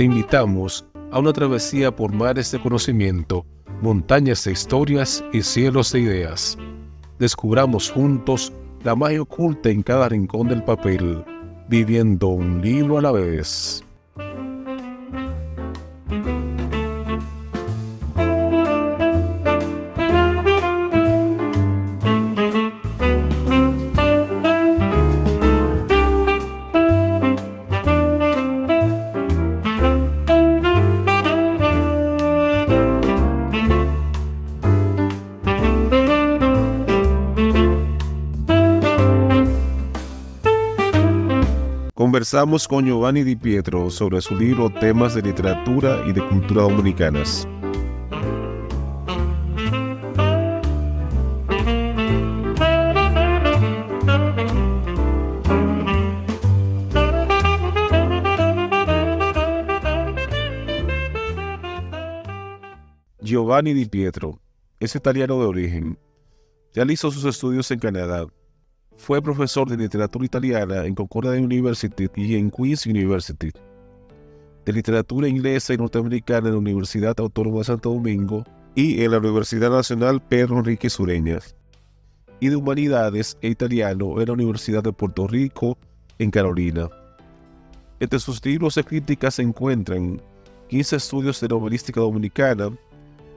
Te invitamos a una travesía por mares de conocimiento, montañas de historias y cielos de ideas. Descubramos juntos la magia oculta en cada rincón del papel, viviendo un libro a la vez. Conversamos con Giovanni Di Pietro sobre su libro Temas de Literatura y de Cultura Dominicanas. Giovanni Di Pietro es italiano de origen. Realizó sus estudios en Canadá. Fue profesor de literatura italiana en Concordia University y en Queen's University, de literatura inglesa y norteamericana en la Universidad Autónoma de Santo Domingo y en la Universidad Nacional Pedro Enrique Sureñas, y de humanidades e italiano en la Universidad de Puerto Rico en Carolina. Entre sus libros de crítica se encuentran 15 estudios de novelística dominicana,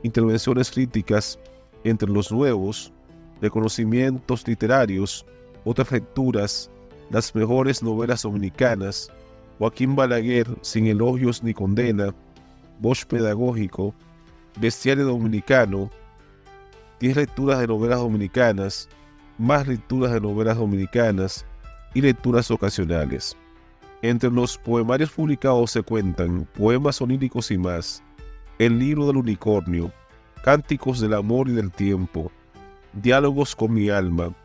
intervenciones críticas entre los nuevos, reconocimientos literarios, otras lecturas, las mejores novelas dominicanas, Joaquín Balaguer, Sin elogios ni condena, Bosch pedagógico, Bestiario dominicano, 10 lecturas de novelas dominicanas, más lecturas de novelas dominicanas y lecturas ocasionales. Entre los poemarios publicados se cuentan Poemas oníricos y más, El libro del unicornio, Cánticos del amor y del tiempo, Diálogos con mi alma,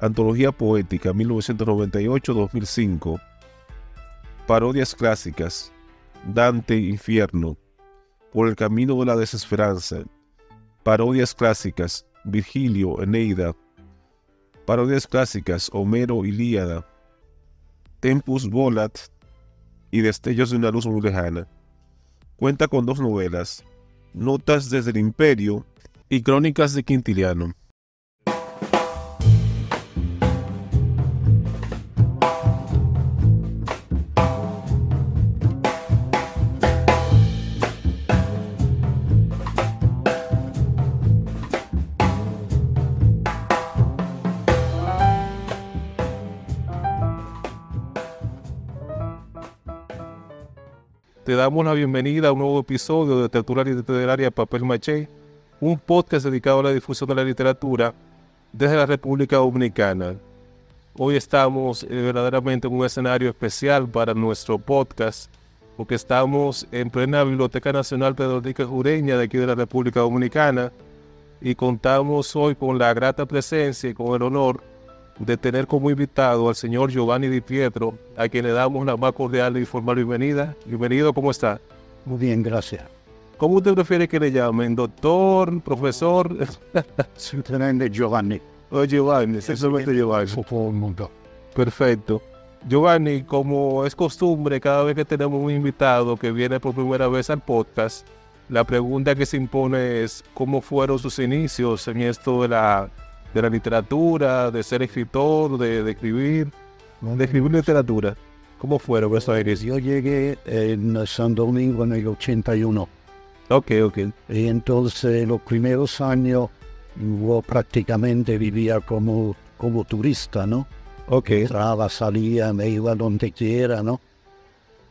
Antología poética 1998-2005, Parodias clásicas, Dante Infierno, Por el camino de la desesperanza, Parodias clásicas, Virgilio Eneida, Parodias clásicas, Homero Ilíada, Tempus Volat y Destellos de una luz muy lejana. Cuenta con 2 novelas, Notas desde el Imperio y Crónicas de Quintiliano. Te damos la bienvenida a un nuevo episodio de Tertulia Literaria Papel Maché, un podcast dedicado a la difusión de la literatura desde la República Dominicana. Hoy estamos verdaderamente en un escenario especial para nuestro podcast, porque estamos en plena Biblioteca Nacional Pedro Enrique Sureñas de aquí de la República Dominicana y contamos hoy con la grata presencia y con el honor de tener como invitado al señor Giovanni Di Pietro, a quien le damos la más cordial y formal bienvenida. Bienvenido, ¿cómo está? Muy bien, gracias. ¿Cómo usted prefiere que le llamen? ¿Doctor? ¿Profesor? Simplemente Giovanni. O Giovanni, simplemente Giovanni. Todo el mundo. Perfecto. Giovanni, como es costumbre, cada vez que tenemos un invitado que viene por primera vez al podcast, la pregunta que se impone es ¿cómo fueron sus inicios en esto de la literatura, de ser escritor, de escribir literatura? ¿Cómo fueron esos inicios? Yo llegué en San Domingo en el 81. Ok. Y entonces los primeros años yo prácticamente vivía como turista, ¿no? Ok. Entraba, salía, me iba donde quiera, ¿no?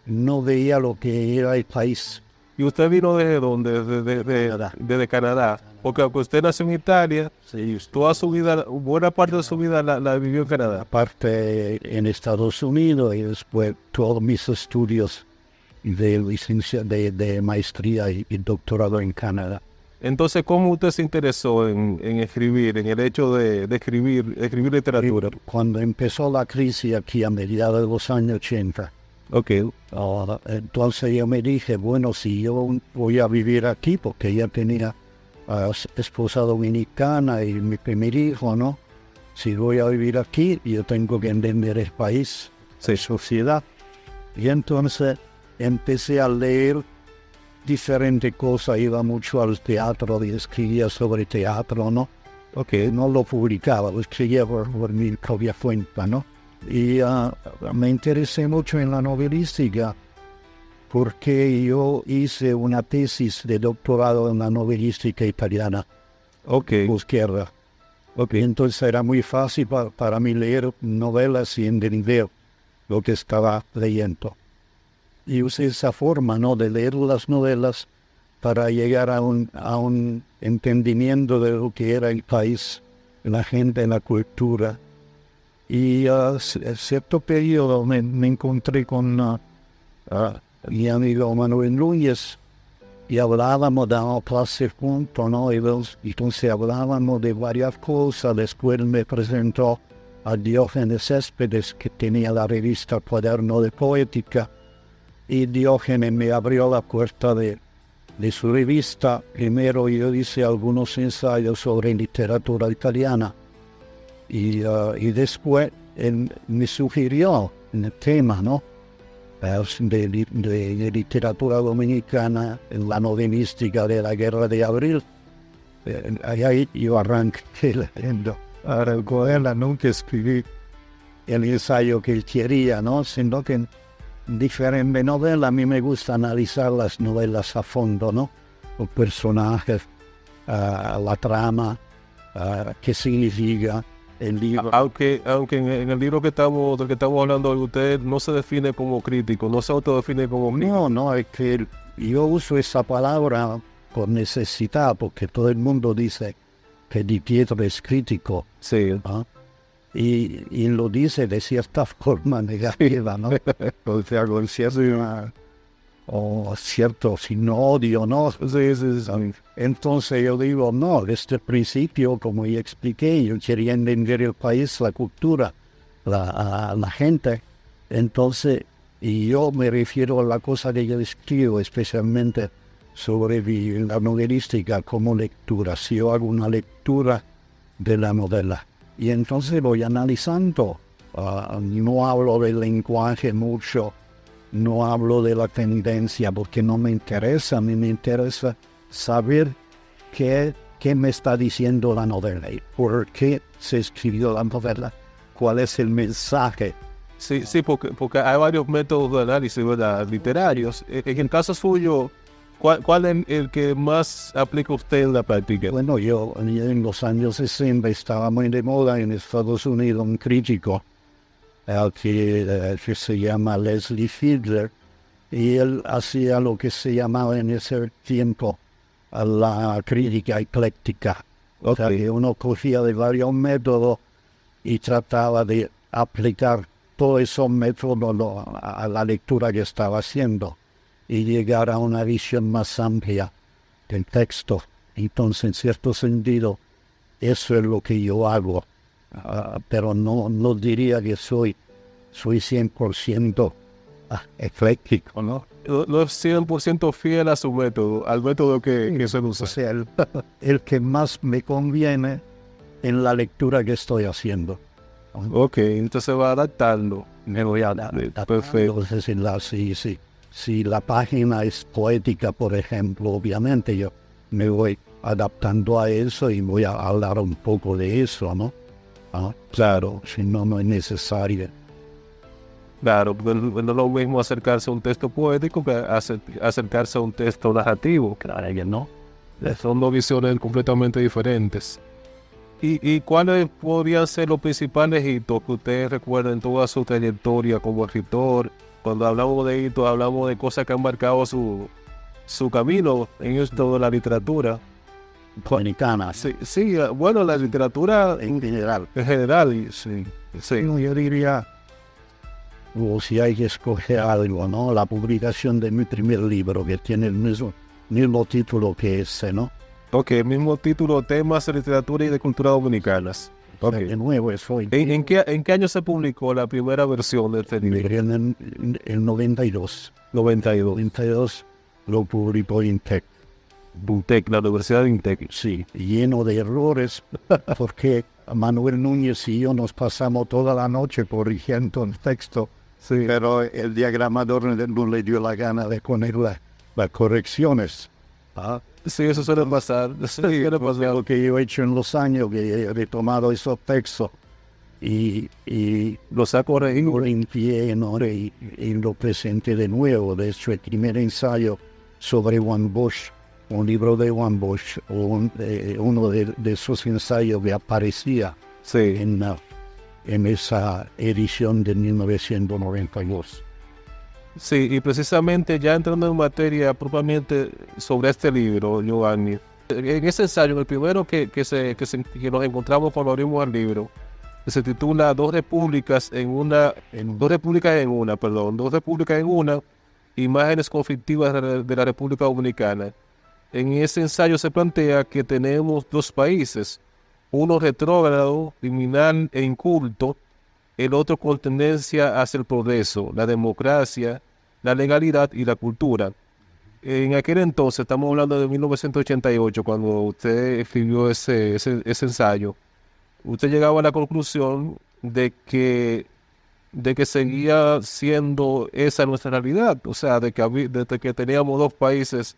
No veía lo que era el país. ¿Y usted vino desde dónde? Desde Canadá. Porque aunque usted nació en Italia, Sí, toda su vida, buena parte de su vida la vivió en Canadá. aparte en Estados Unidos y después todos mis estudios de licencia, de maestría y doctorado en Canadá. Entonces, ¿cómo usted se interesó en escribir, en el hecho de escribir literatura? Cuando empezó la crisis aquí a mediados de los años 80, Ok. entonces yo me dije, bueno, si yo voy a vivir aquí, porque ya tenía esposa dominicana y mi primer hijo, ¿no? Si voy a vivir aquí, yo tengo que entender el país, la sociedad. Y entonces empecé a leer diferentes cosas, iba mucho al teatro y escribía sobre teatro, ¿no? Ok. No lo publicaba, lo escribía por mi propia cuenta, ¿no? Y me interesé mucho en la novelística porque yo hice una tesis de doctorado en la novelística italiana, Ok. posguerra. Ok. Entonces era muy fácil para mí leer novelas y entender lo que estaba leyendo. Y usé esa forma, ¿no?, de leer las novelas para llegar a un entendimiento de lo que era el país, la gente, la cultura. Y en cierto periodo me encontré con mi amigo Manuel Núñez y hablábamos, dábamos clases juntos, ¿no? Y entonces hablábamos de varias cosas. Después me presentó a Diógenes Céspedes, que tenía la revista Cuaderno de Poética, y Diógenes me abrió la puerta de su revista. Primero yo hice algunos ensayos sobre literatura italiana y después él me sugirió el tema, ¿no?, de literatura dominicana, en la novelística de la Guerra de Abril. Ahí yo arranqué leyendo. Ahora nunca escribí el ensayo que él quería, ¿no?, sino que diferente novela. A mí me gusta analizar las novelas a fondo, ¿no? Los personajes, la trama, qué significa el libro. Aunque en el libro del que estamos hablando, usted no se define como crítico, no se autodefine como crítico. No, es que yo uso esa palabra por necesidad, porque todo el mundo dice que Di Pietro es crítico. Sí. ¿Ah? Y lo dice de cierta forma negativa, ¿no? O sea, con cierto sin odio, ¿no? Sí. Entonces yo digo, no, desde el principio, como ya expliqué, yo quería entender el país, la cultura, la gente. Entonces, y yo me refiero a la cosa que yo escribo, especialmente sobre la novelística como lectura. Si yo hago una lectura de la novela, y entonces voy analizando, no hablo del lenguaje mucho, no hablo de la tendencia porque no me interesa. A mí me interesa saber qué me está diciendo la novela y por qué se escribió la novela, cuál es el mensaje. Sí, porque hay varios métodos de análisis, ¿verdad?, literarios. En el caso suyo, ¿cuál es el que más aplica usted en la práctica? Bueno, yo en los años 60 estaba muy de moda en Estados Unidos un crítico que se llama Leslie Fiedler, y él hacía lo que se llamaba en ese tiempo la crítica ecléctica. O sea, que uno cogía de varios métodos y trataba de aplicar todos esos métodos a la lectura que estaba haciendo y llegar a una visión más amplia del texto. Entonces, en cierto sentido, eso es lo que yo hago. Pero no diría que soy 100% ecléctico, ¿no? No es 100% fiel a su método, al método que se usa. O sea, el que más me conviene en la lectura que estoy haciendo. Ok, entonces va adaptando. Me voy adaptando. Perfecto. Entonces, si la página es poética, por ejemplo, obviamente yo me voy adaptando a eso y voy a hablar un poco de eso, ¿no? Claro, si no es necesario. Claro, porque no es lo mismo acercarse a un texto poético que acercarse a un texto narrativo. Claro que no. Son dos visiones completamente diferentes. ¿Y cuáles podrían ser los principales hitos que usted recuerda en toda su trayectoria como escritor? Cuando hablamos de hitos, hablamos de cosas que han marcado su camino en esto de la literatura. Dominicana. Sí, bueno, la literatura En general. en general, sí. Yo diría, o si hay que escoger algo, ¿no? La publicación de mi primer libro, que tiene el mismo título que ese, ¿no? Ok, mismo título, temas de literatura y de cultura dominicanas. O sea, de nuevo, eso. ¿En qué año se publicó la primera versión de este libro? En el 92. 92. Lo publicó Intec. Buntec, la Universidad de Intec. Sí, lleno de errores, porque Manuel Núñez y yo nos pasamos toda la noche corrigiendo el texto Sí. pero el diagramador no le dio la gana de poner las correcciones. ¿Ah? Sí, eso suele pasar. Eso suele pasar. Lo que yo he hecho en los años, que he retomado esos textos y Los ha corregido. lo limpié, ¿no? y lo presenté de nuevo. De hecho, el primer ensayo sobre Juan Bosch, un libro de Juan Bosch, uno de sus ensayos que aparecía Sí. en esa edición de 1992. Sí, y precisamente ya entrando en materia propiamente sobre este libro, Giovanni, en ese ensayo, el primero que nos encontramos cuando abrimos el libro, que se titula Dos repúblicas en una, imágenes conflictivas de la República Dominicana. En ese ensayo se plantea que tenemos dos países, uno retrógrado, criminal e inculto, el otro con tendencia hacia el progreso, la democracia, la legalidad y la cultura. En aquel entonces, estamos hablando de 1988, cuando usted escribió ese ensayo, usted llegaba a la conclusión de que seguía siendo esa nuestra realidad, o sea, desde que teníamos dos países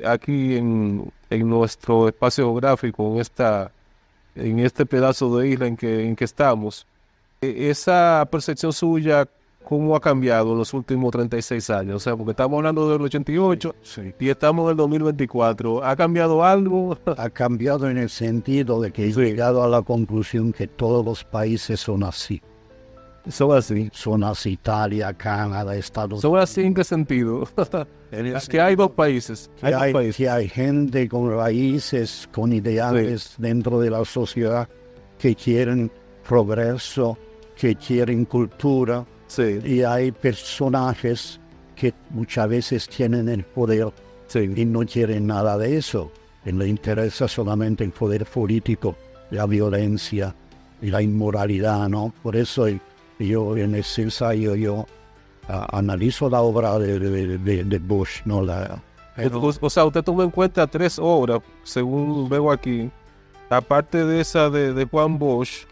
aquí en nuestro espacio geográfico, en este pedazo de isla en que estamos. Esa percepción suya, ¿cómo ha cambiado en los últimos 36 años? O sea, porque estamos hablando del 88 y estamos en el 2024. ¿Ha cambiado algo? Ha cambiado en el sentido de que he llegado a la conclusión que todos los países son así. Son así. Son así: Italia, Canadá, Estados Unidos. ¿Son así en qué sentido? Que hay dos países. Que hay gente con raíces, con ideales dentro de la sociedad que quieren progreso, que quieren cultura. Sí. Y hay personajes que muchas veces tienen el poder y no quieren nada de eso. Y les interesa solamente el poder político, la violencia y la inmoralidad, ¿no? Por eso yo en ese ensayo analizo la obra de Bosch, ¿no? O sea, usted tomó en cuenta 3 obras, según veo aquí. Aparte de esa de Juan Bosch,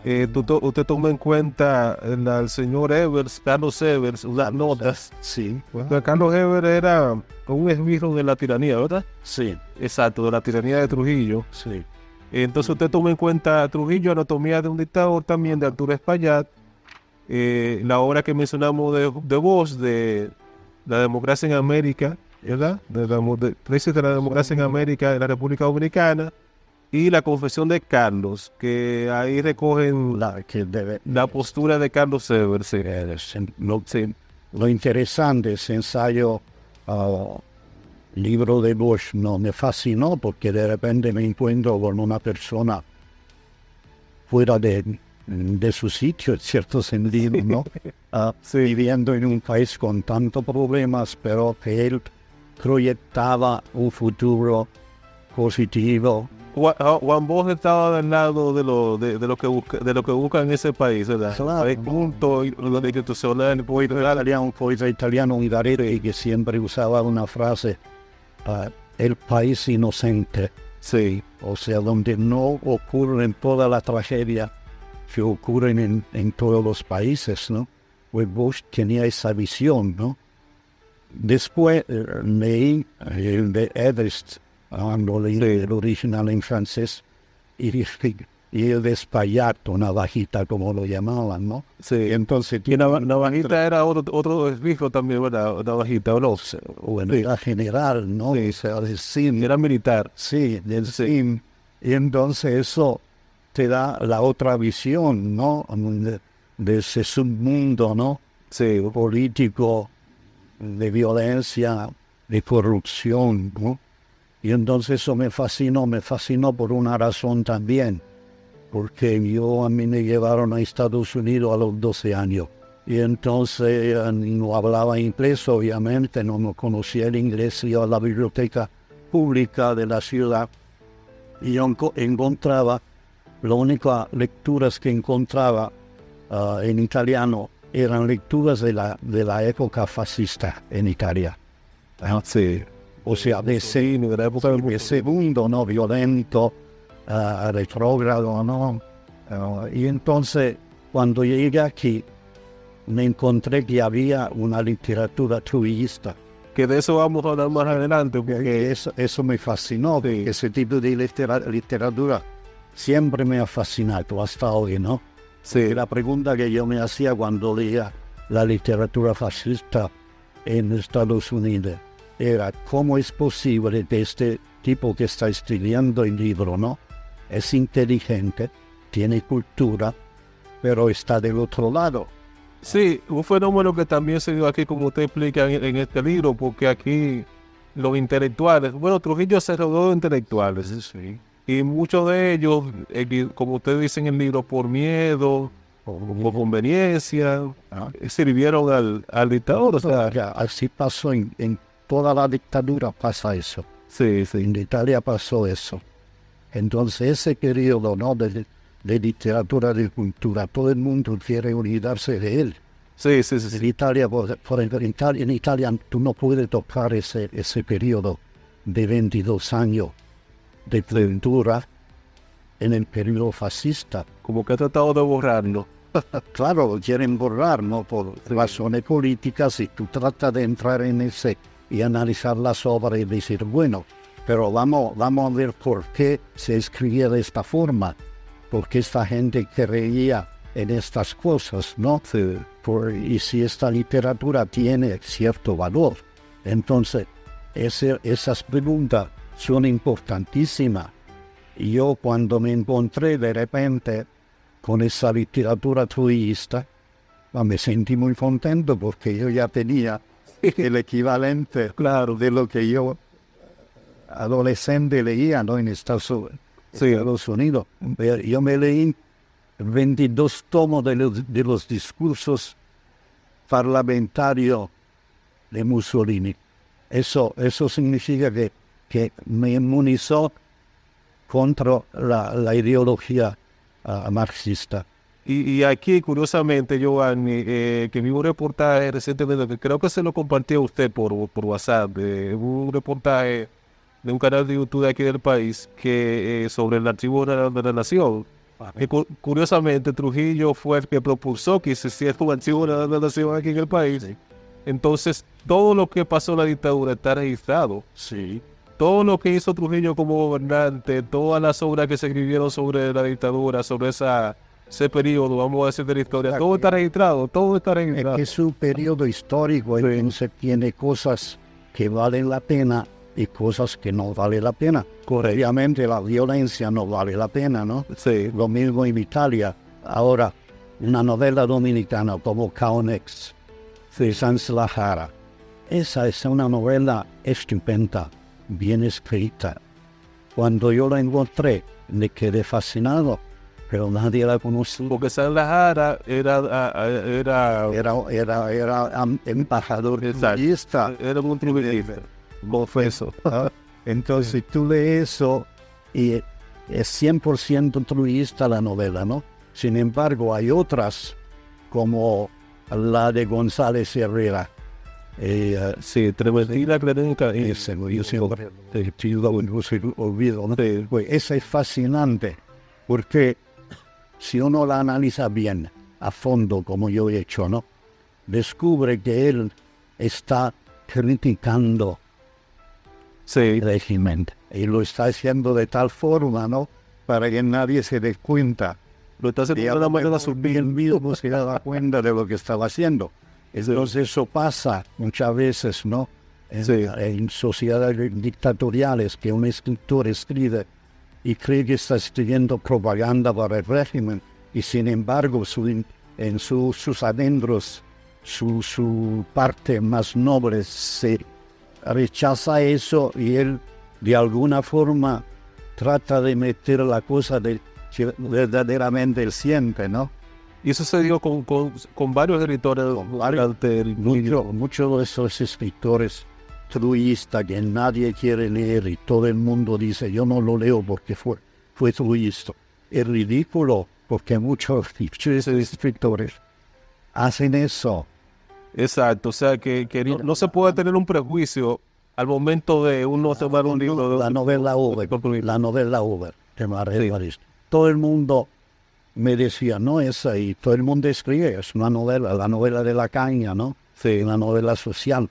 usted toma en cuenta al señor Evers, Carlos Evers, las notas. Sí. Carlos Evers era un esbirro de la tiranía, ¿verdad? Sí. Exacto, de la tiranía de Trujillo. Sí. Entonces usted toma en cuenta Trujillo, Anatomía de un dictador, también de Arturo Espaillat, la obra que mencionamos de Bosch, de la democracia en América, ¿verdad? Crisis de la democracia en América, en la República Dominicana, y la confesión de Carlos, que ahí recogen la postura de Carlos Evers. Lo interesante, ese ensayo, libro de Bosch, no me fascinó porque de repente me encuentro con una persona fuera de su sitio, en cierto sentido, ¿no? Viviendo en un país con tantos problemas, pero que él proyectaba un futuro positivo. Juan Bosch estaba del lado de lo que busca en ese país, ¿verdad? Claro. Hay punto institucional, Un poeta italiano, Ungaretti, que siempre usaba una frase: el país inocente. Sí. O sea, donde no ocurren toda la tragedia que ocurren en todos los países, ¿no? Pues Bosch tenía esa visión, ¿no? Después leí el de Everest, lo leí el original en francés, y el de Espaillat, navajita, como lo llamaban, ¿no? Sí. Entonces, Navajita era otro esbirro también, ¿verdad? Navajita, ¿o no? Bueno, era general, ¿no? Sí. O sea, del CIM. Era militar. Sí, del CIM. Y entonces eso te da la otra visión, ¿no? De ese submundo, ¿no? Sí. Político, de violencia, de corrupción, ¿no? Y entonces eso me fascinó por una razón también, porque a mí me llevaron a Estados Unidos a los 12 años. Y entonces no hablaba inglés, obviamente, no conocía el inglés, iba a la biblioteca pública de la ciudad y yo encontraba, las únicas lecturas que encontraba en italiano eran lecturas de la época fascista en Italia. Sí. O sea, de ese mundo, ¿no? Violento, retrógrado, ¿no? Y entonces, cuando llegué aquí, me encontré que había una literatura truillista. Que de eso vamos a hablar más adelante. Porque Eso me fascinó, porque ese tipo de literatura siempre me ha fascinado hasta hoy, ¿no? sí, La pregunta que yo me hacía cuando leía la literatura fascista en Estados Unidos era cómo es posible que este tipo que está escribiendo el libro, ¿no? Es inteligente, tiene cultura, pero está del otro lado. sí, un fenómeno que también se dio aquí, como usted explica en este libro, porque aquí los intelectuales, bueno, Trujillo se rodeó de intelectuales, Sí. y muchos de ellos, como usted dice en el libro, por miedo, por conveniencia, sirvieron al dictador. O sea, Ya, así pasó en toda la dictadura, pasa eso. sí, sí, En Italia pasó eso. Entonces ese periodo, ¿no? de literatura, de cultura, todo el mundo quiere olvidarse de él. sí, sí, sí, En sí. Italia, por ejemplo, en Italia tú no puedes tocar ese periodo de 22 años de cultura en el periodo fascista. Como que ha tratado de borrarlo. Claro, lo quieren borrar, ¿no? Por razones políticas, y tú tratas de entrar en ese y analizar las obras y decir, bueno, pero vamos a ver por qué se escribía de esta forma, porque esta gente creía en estas cosas, ¿no? Sí. Y si esta literatura tiene cierto valor. Entonces, esas preguntas son importantísimas. Y yo cuando me encontré de repente con esa literatura truillista, me sentí muy contento porque yo ya tenía el equivalente, claro, de lo que yo adolescente leía, ¿no? En Estados Unidos. Yo me leí 22 tomos de los discursos parlamentarios de Mussolini. Eso significa que me inmunizó contra la ideología marxista. Y aquí, curiosamente, Giovanni, que vi un reportaje recientemente, que creo que se lo compartió a usted por WhatsApp, un reportaje de un canal de YouTube de aquí del país, que sobre el Archivo de la Nación. Que curiosamente, Trujillo fue el que propulsó que se hiciera un Archivo de la Nación aquí en el país. Sí. Entonces, todo lo que pasó en la dictadura está registrado. Sí. Todo lo que hizo Trujillo como gobernante, todas las obras que se escribieron sobre la dictadura, sobre ese periodo, vamos a decir, de la historia, todo está registrado, todo está registrado. Es un periodo histórico, entonces tiene cosas que valen la pena y cosas que no valen la pena. Obviamente la violencia no vale la pena, ¿no? Sí. Lo mismo en Italia. Ahora, una novela dominicana como Caunex, de Sanz Lajara. Esa es una novela estupenda, bien escrita. Cuando yo la encontré, me quedé fascinado, pero nadie la conocía. Porque Sanz Lajara era Embajador Exacto. trujillista. Era un trujillista, confeso. Entonces tú lees eso y es 100% trujillista la novela, ¿no? Sin embargo, hay otras, como la de González Herrera. Sí, Trementina Clerenca. Ese, yo siempre olvido, ¿no? Pues esa es fascinante, porque si uno la analiza bien, a fondo, como yo he hecho, ¿no? Descubre que él está criticando el régimen, y lo está haciendo de tal forma, ¿no? Para que nadie se dé cuenta. Lo está haciendo de una manera sutil. Él mismo se da cuenta de lo que estaba haciendo. Entonces eso pasa muchas veces, ¿no? En sociedades dictatoriales, que un escritor escribe y cree que está escribiendo propaganda para el régimen, y sin embargo en sus adentros, su parte más noble se rechaza eso, y él de alguna forma trata de meter la cosa que verdaderamente él siente, ¿no? Y eso se dio con varios escritores. Muchos de esos escritores trujillistas que nadie quiere leer y todo el mundo dice, yo no lo leo porque fue trujillista. Es ridículo, porque muchos escritores hacen eso. Exacto, o sea que no se puede tener un prejuicio al momento de uno tomar un libro. La novela Over, de María Evaristo. Todo el mundo me decía, no, esa, y todo el mundo escribe, es una novela, la novela de la caña, ¿no? Sí. Una novela social.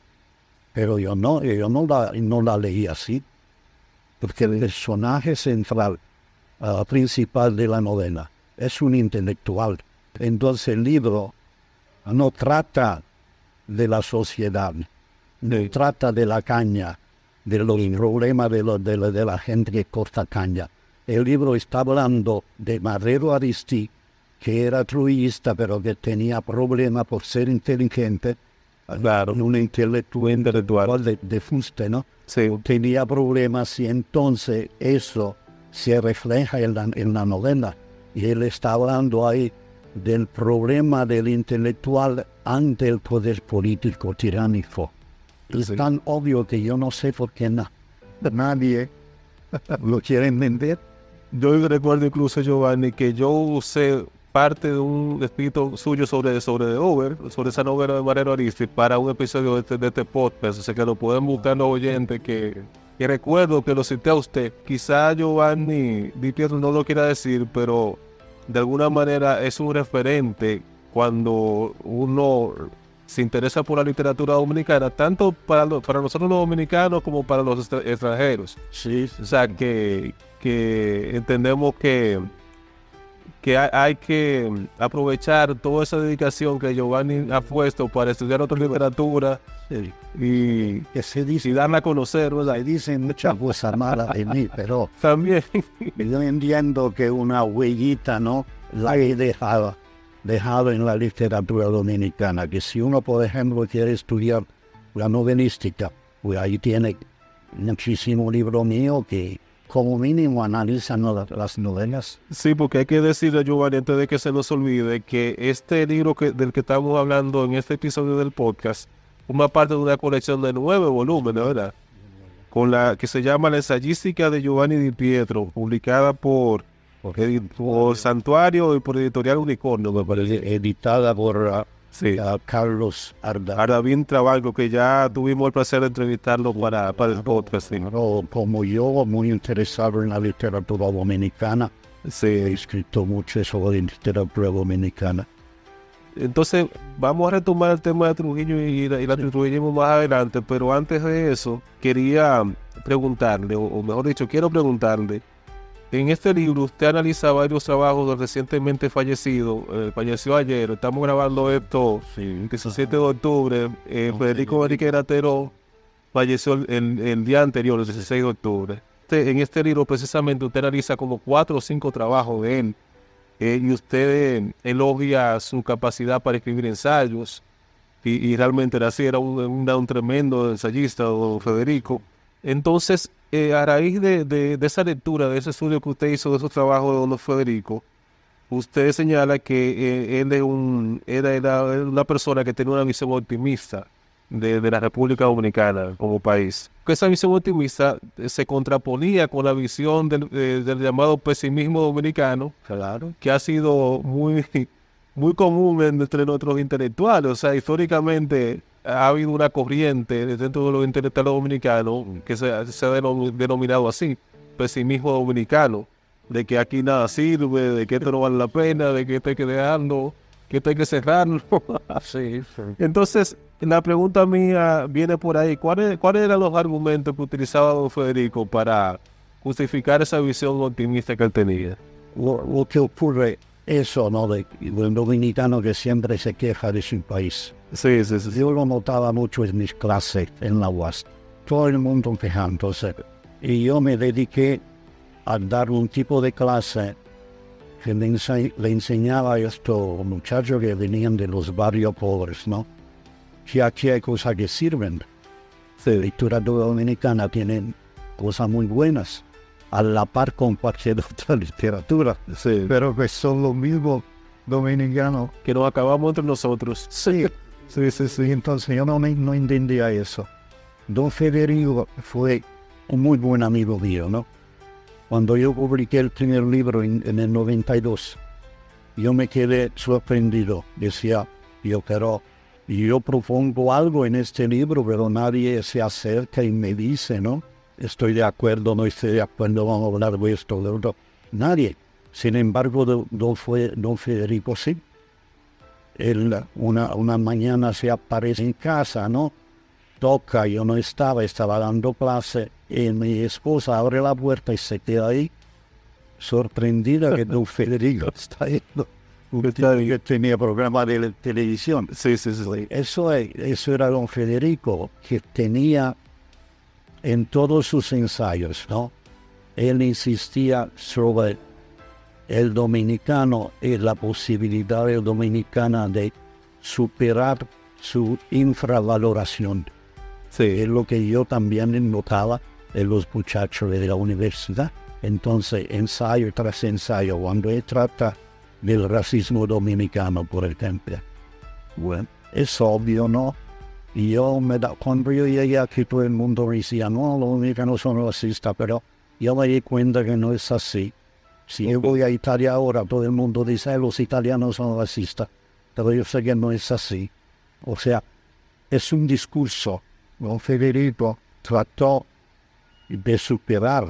Pero yo no la leí así, porque el personaje central, principal de la novela, es un intelectual. Entonces el libro no trata de la sociedad, no trata de la caña, de los problemas de la gente que corta caña. El libro está hablando de Marrero Aristí, que era truillista, pero que tenía problemas por ser inteligente. Claro, un intelectual de fuste, ¿no? Sí. Tenía problemas y entonces eso se refleja en la novela. Y él está hablando ahí del problema del intelectual ante el poder político tiránico. Es tan obvio que yo no sé por qué nadie lo quiere entender. Yo recuerdo incluso, Giovanni, que yo usé parte de un escrito suyo sobre The Over, sobre esa novela de Marrero Aristí, para un episodio de este podcast. O sea que lo pueden buscar los oyentes, que recuerdo que lo cité a usted. Quizá Giovanni Di Pietro no lo quiera decir, pero de alguna manera es un referente cuando uno se interesa por la literatura dominicana, tanto para nosotros los dominicanos como para los extranjeros. Sí. O sea que entendemos que hay que aprovechar toda esa dedicación que Giovanni ha puesto para estudiar otra literatura, Sí. y Que se dice, y darla a conocer, ¿verdad? se dicen muchas cosas malas de mí, pero También. yo entiendo que una huellita, ¿no?, la he dejado en la literatura dominicana, que si uno, por ejemplo, quiere estudiar la novelística, pues ahí tiene muchísimo libro mío que como mínimo analizan las novelas. Sí, porque hay que decirle, Giovanni, antes de que se nos olvide, que este libro del que estamos hablando en este episodio del podcast forma parte de una colección de 9 volúmenes, ¿verdad? Con la que se llama La ensayística de Giovanni Di Pietro, publicada por Santuario y por Editorial Unicornio, me parece. Editada por Sí. Carlos Arda. Ardavín Trabanco, que ya tuvimos el placer de entrevistarlo para el podcast. Sí. Claro, como yo, muy interesado en la literatura dominicana, he Sí. escrito mucho sobre literatura dominicana. Entonces, vamos a retomar el tema de Trujillo y la trujillismo más adelante, pero antes de eso, quería preguntarle, o mejor dicho, quiero preguntarle, en este libro usted analiza varios trabajos del recientemente fallecido, falleció ayer, estamos grabando esto el 17 de octubre, Federico Enrique Gratero falleció el día anterior, el 16 de octubre. En este libro precisamente usted analiza como 4 o 5 trabajos de él, y usted elogia su capacidad para escribir ensayos, y realmente era así, era un tremendo ensayista, don Federico. Entonces, a raíz de esa lectura, de ese estudio que usted hizo de esos trabajos de don Federico, usted señala que él era una persona que tenía una visión optimista de la República Dominicana como país. Que esa visión optimista se contraponía con la visión del llamado pesimismo dominicano, Claro. que ha sido muy común entre nuestros intelectuales. O sea, históricamente ha habido una corriente dentro de los intelectuales dominicanos que se ha denominado así, pesimismo dominicano, de que aquí nada sirve, de que esto no vale la pena, de que esto hay que dejarlo, que esto hay que cerrarlo. Sí. Entonces, la pregunta mía viene por ahí. ¿Cuáles eran los argumentos que utilizaba don Federico para justificar esa visión optimista que él tenía? Lo que ocurre, eso, ¿no?, del dominicano que siempre se queja de su país. Sí. Yo lo notaba mucho en mis clases en la UAS. Todo el mundo quejándose. Y yo me dediqué a dar un tipo de clase que le enseñaba a estos muchachos que venían de los barrios pobres, ¿no?, que aquí hay cosas que sirven. La literatura dominicana tiene cosas muy buenas, a la par con cualquier otra literatura, Sí. pero que son los mismos dominicanos. Que nos acabamos entre nosotros. Sí. Entonces yo no entendía eso. Don Federico fue un muy buen amigo mío, ¿no? Cuando yo publiqué el primer libro en el 92, yo me quedé sorprendido. Decía, pero yo propongo algo en este libro, pero nadie se acerca y me dice, ¿no?, estoy de acuerdo, no estoy de acuerdo, vamos a hablar de esto, de otro. Nadie. Sin embargo, don Federico sí. Él una mañana se aparece en casa, ¿no? Toca, yo no estaba dando clase, y mi esposa abre la puerta y se queda ahí, sorprendida que don Federico está ahí, ¿no? Que tenía programa de televisión. Sí, sí, sí. Eso era don Federico, que tenía en todos sus ensayos, ¿no? Él insistía sobre el dominicano y la posibilidad del dominicana de superar su infravaloración. Sí. Es lo que yo también notaba en los muchachos de la universidad. Entonces, ensayo tras ensayo, cuando él trata del racismo dominicano, por ejemplo, bueno, es obvio, ¿no? Y cuando yo llegué aquí, todo el mundo me decía, no, los dominicanos son racistas, pero yo me di cuenta que no es así. Si yo voy a Italia ahora, todo el mundo dice, los italianos son racistas, pero yo sé que no es así. O sea, es un discurso. Don Federico trató de superar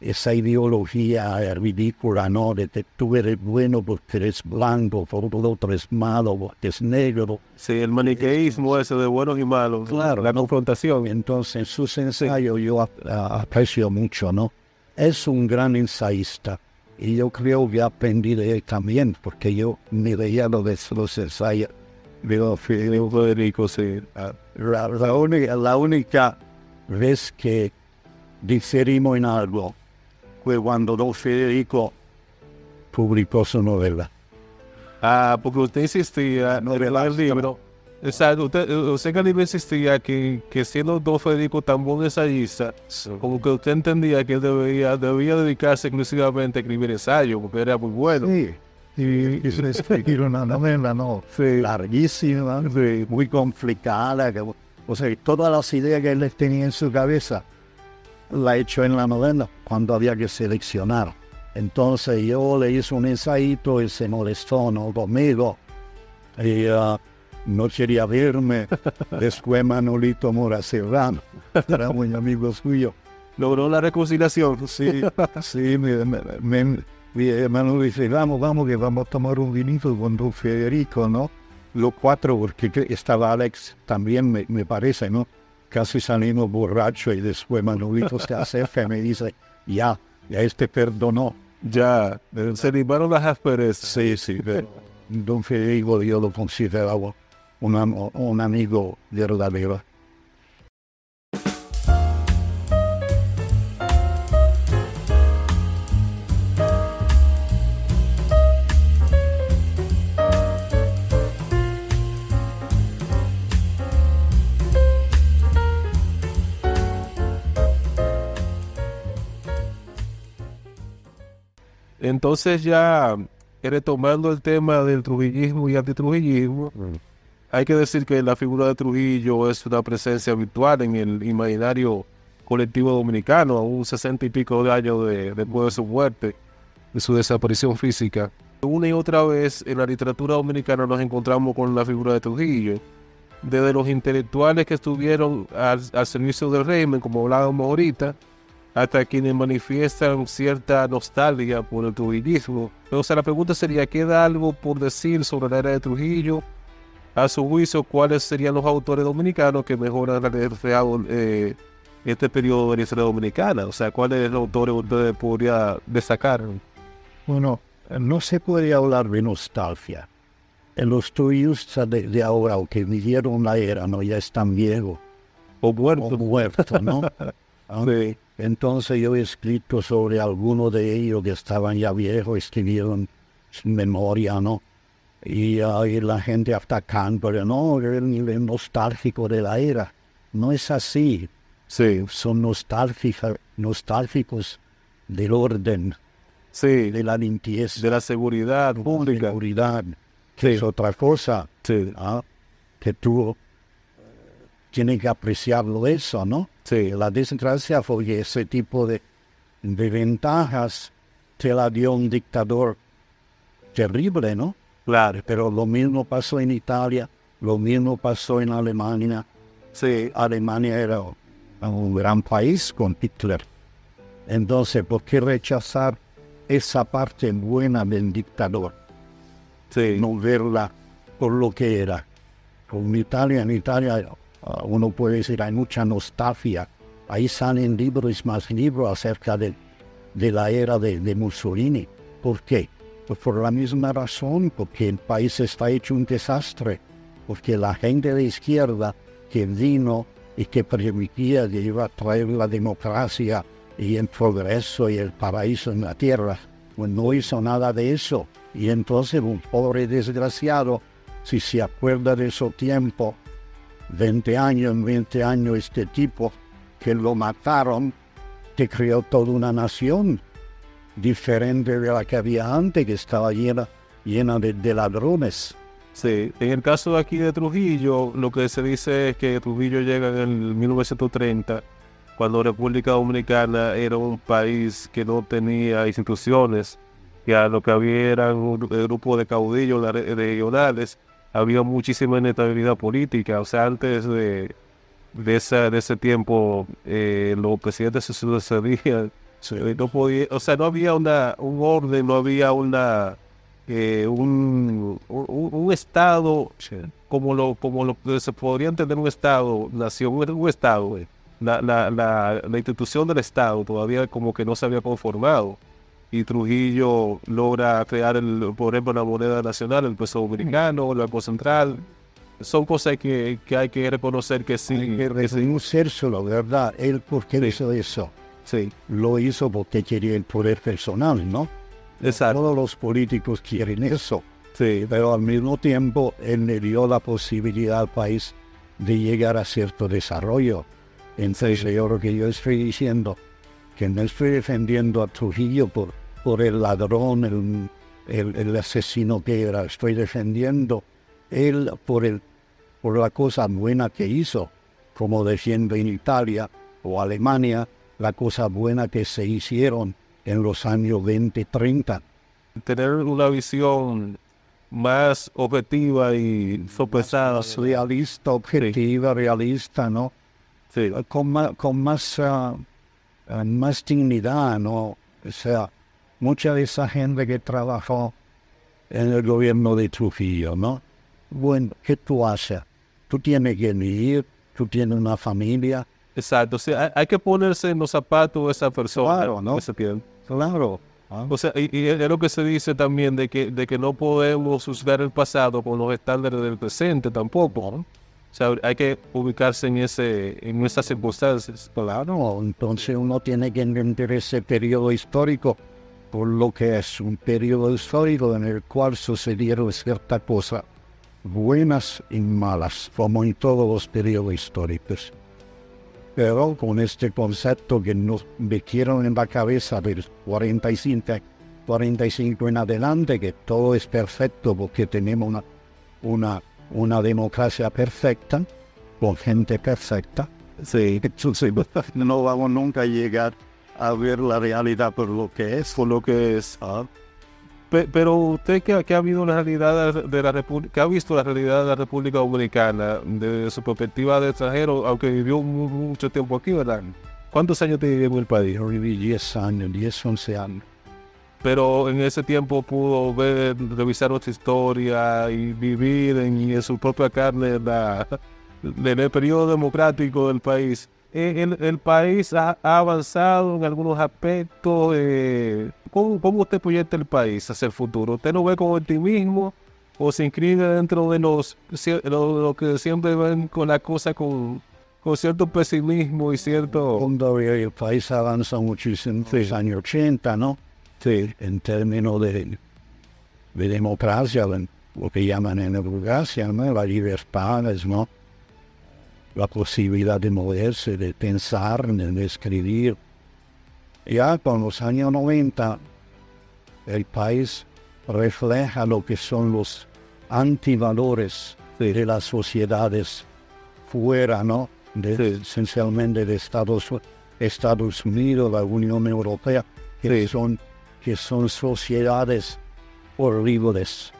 esa ideología ridícula, ¿no? De que tú eres bueno porque eres blanco, por lo otro es malo porque es negro. Sí, el maniqueísmo ese de buenos y malos. Claro. La confrontación. Entonces, en sus ensayos yo aprecio mucho, ¿no? Es un gran ensayista. Y yo creo que aprendí de él también, porque yo me leía los ensayos de don Federico. Sí. La única vez que diferimos en algo fue cuando don Federico publicó su novela. Ah, porque usted insistía en el libro. Exacto, usted en el libro insistía que siendo don Federico tan buen ensayista, como que usted entendía que él debía dedicarse exclusivamente a escribir ensayos, porque era muy bueno. Sí, y escribir una novela, ¿no? Sí. Larguísima, sí, muy complicada. O sea, todas las ideas que él tenía en su cabeza, la echó en la novela cuando había que seleccionar. Entonces yo le hice un ensayito y se molestó, ¿no? Conmigo. Y no quería verme. Después Manolito Mora Serrano, era muy amigo suyo. Logró la reconciliación. Sí, sí, mi hermano dice, vamos, que vamos a tomar un vinito con don Federico, ¿no? Los cuatro, porque estaba Alex también, me parece, ¿no? Casi salimos borrachos y después Manolito se acerca y me dice, ya perdonó. Ya, se limaron las asperezas. Sí, pero don Federico yo lo consideraba un amigo verdadero. Entonces ya retomando el tema del trujillismo y antitrujillismo, hay que decir que la figura de Trujillo es una presencia habitual en el imaginario colectivo dominicano, a un 60 y pico de años después de su muerte, de su desaparición física. Una y otra vez en la literatura dominicana nos encontramos con la figura de Trujillo, desde los intelectuales que estuvieron al servicio del régimen, como hablábamos ahorita, hasta quienes manifiestan cierta nostalgia por el trujillismo. O sea, la pregunta sería, ¿queda algo por decir sobre la era de Trujillo? A su juicio, ¿cuáles serían los autores dominicanos que mejor han reflejado este periodo de la historia dominicana? O sea, ¿cuáles autores usted podría destacar? Bueno, no se puede hablar de nostalgia. Los trujillistas de ahora, que vivieron la era, ¿no? Ya están viejos. O muertos, ¿no? Sí. Entonces yo he escrito sobre algunos de ellos que estaban ya viejos, escribieron su memoria, ¿no? Y la gente atacando, pero no, el nostálgico de la era. No es así. Sí. Son nostálgicos del orden, sí, de la limpieza, de la seguridad pública. Seguridad, que es otra cosa, sí. Que tú tienes que apreciarlo eso, ¿no? Sí. La desgracia fue que ese tipo de ventajas te la dio un dictador terrible, ¿no? Claro. Pero lo mismo pasó en Italia, lo mismo pasó en Alemania. Sí. Alemania era un gran país con Hitler. Entonces, ¿por qué rechazar esa parte buena del dictador, Sí. no verla por lo que era. En Italia, uno puede decir, hay mucha nostalgia. Ahí salen libros más libros acerca de la era de Mussolini. ¿Por qué? Pues por la misma razón, porque el país está hecho un desastre, porque la gente de izquierda que vino y que permitía que iba a traer la democracia y el progreso y el paraíso en la tierra, pues no hizo nada de eso. Y entonces un pobre desgraciado, si se acuerda de su tiempo, 20 años este tipo, que lo mataron, que creó toda una nación diferente de la que había antes, que estaba llena de ladrones. Sí, en el caso de aquí de Trujillo, lo que se dice es que Trujillo llega en el 1930, cuando República Dominicana era un país que no tenía instituciones, que a lo que había eran un grupo de caudillos regionales, había muchísima inestabilidad política. O sea, antes de ese tiempo, los presidentes se sucedían, no podía, o sea, no había un orden, no había un estado como lo que se podría entender un estado, nación, un estado. La institución del estado todavía como que no se había conformado, y Trujillo logra crear, por ejemplo, la moneda nacional, el peso dominicano, el Banco Central. Son cosas que hay que reconocer que sí. Reconocerlo, ¿verdad? Él, ¿por qué hizo eso? Sí, Lo hizo porque quería el poder personal, ¿no? exacto. Todos los políticos quieren eso, Sí, pero al mismo tiempo él le dio la posibilidad al país de llegar a cierto desarrollo. Entonces yo lo que yo estoy diciendo, que no estoy defendiendo a Trujillo por el ladrón, el asesino que era, estoy defendiendo él por la cosa buena que hizo, como defiendo en Italia o Alemania, la cosa buena que se hicieron en los años 20, 30. tener una visión más objetiva y sopesada. Realista, objetiva, realista, ¿no? Sí, Con más dignidad, ¿no? O sea, mucha de esa gente que trabajó en el gobierno de Trujillo, ¿no? Bueno, ¿qué tú haces? Tú tienes que vivir, tú tienes una familia. exacto. Sí, hay que ponerse en los zapatos de esa persona. Claro, ¿no? En ese tiempo. Claro. O sea, y es lo que se dice también de que no podemos juzgar el pasado con los estándares del presente tampoco, ¿no? O sea, hay que ubicarse en esas circunstancias. Claro, entonces uno tiene que entender ese periodo histórico por lo que es un periodo histórico en el cual sucedieron ciertas cosas buenas y malas, como en todos los periodos históricos. Pero con este concepto que nos metieron en la cabeza del 45 en adelante, que todo es perfecto porque tenemos una democracia perfecta, con gente perfecta, Sí. entonces no vamos nunca a llegar a ver la realidad por lo que es. Por lo que es. Pero usted que ha habido la realidad de la República, que ha visto la realidad de la República Dominicana desde su perspectiva de extranjero, aunque vivió mucho tiempo aquí, ¿verdad? ¿Cuántos años te vivió en el país? Yo viví 10 años, 10, 11 años. Pero en ese tiempo pudo revisar nuestra historia y vivir en su propia carne en el periodo democrático del país. El país ha avanzado en algunos aspectos. ¿Cómo usted proyecta el país hacia el futuro? ¿Usted lo ve con optimismo o se inscribe dentro de lo que siempre ven con la cosa con cierto pesimismo y cierto... Cuando el país avanza muchísimo en los años 80, ¿no? Sí, En términos de democracia, lo que llaman en democracia, ¿no? Las libertades, ¿no? La posibilidad de moverse, de pensar, de escribir. Ya con los años 90, el país refleja lo que son los antivalores de las sociedades fuera, ¿no? Esencialmente de Estados Unidos, la Unión Europea, que son sociedades horribles.